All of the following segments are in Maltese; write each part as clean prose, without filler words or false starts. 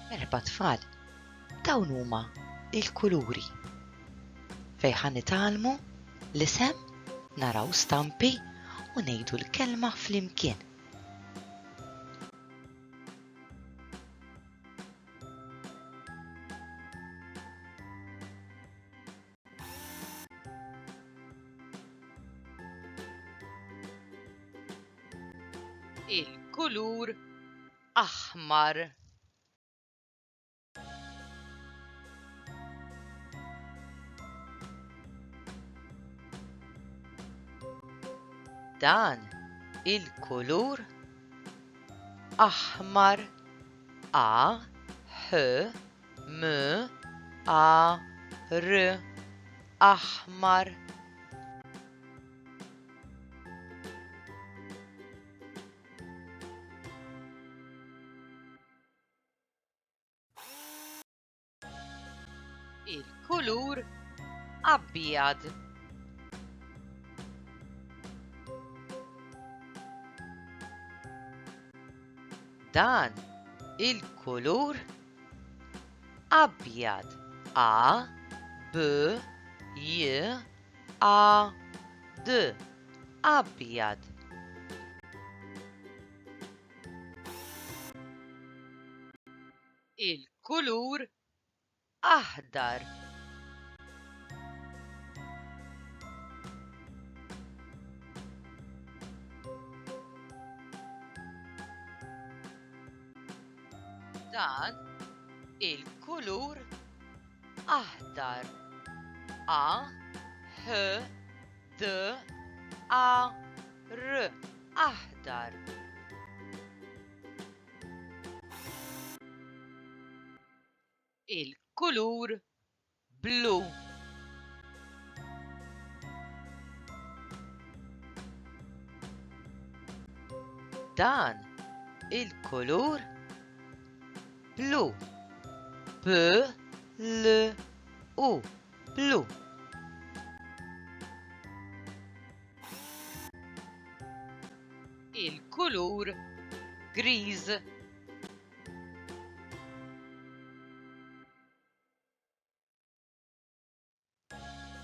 Merħba tfal, dawn huma il-kuluri fejn ħan nitalmu l-isem, naraw stampi u ngħidu l-kelma flimkien. Il-kulur aħmar. Dan il-kulur aħmar A, H, M, A, R, aħmar. Il-kulur abjad. Dan il-kulur abjad. A, B, J, A, D. Abjad. Il-kulur aħdar. Dan il-kulur aħdar. A, H, D, A, R. Aħdar. Il-kulur blu. Dan il-kulur blu. B, L, U. Blu. Il-kulur griż.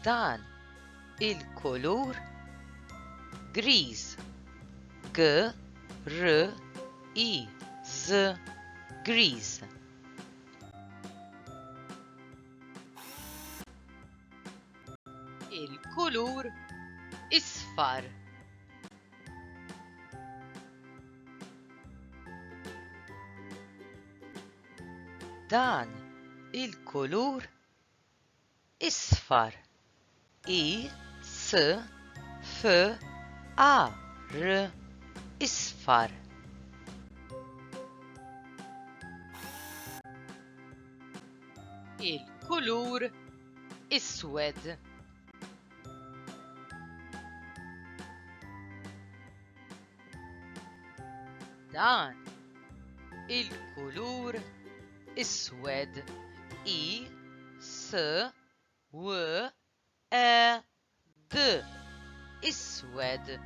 Dan il-kulur griż. G, R, I, Z. Griż. Il-kulur isfar. Dan il-kulur isfar. I, S, F, A, R. Isfar. Il-kulur iswed. Dan il-kulur iswed. I, S, W, E, D. Iswed.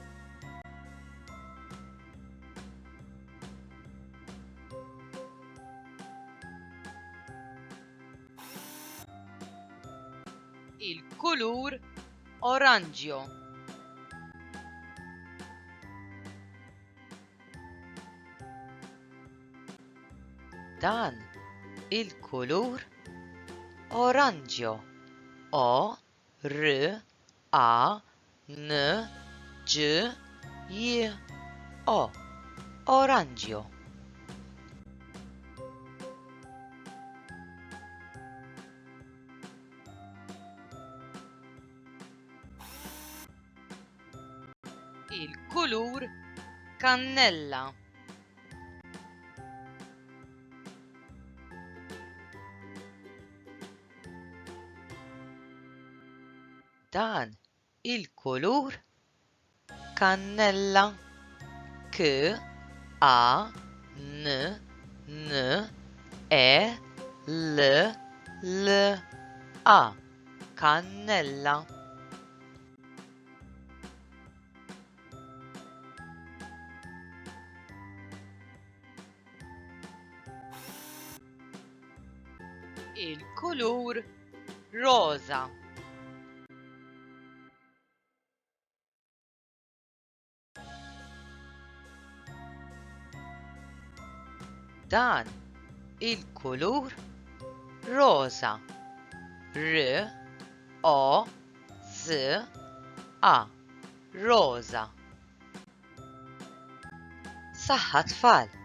Il-kulur oranġjo. Dan il-kulur oranġjo. O, R, A, N, G, J, O. Oranġjo. Il-kulur kannella. Dan il-kulur kannella. K, A, N, N, E, L, L, A. Kannella. il-kulur rosa. Dan il-kulur rosa. R-O-Z-A. Rosa. Saħħa tfal.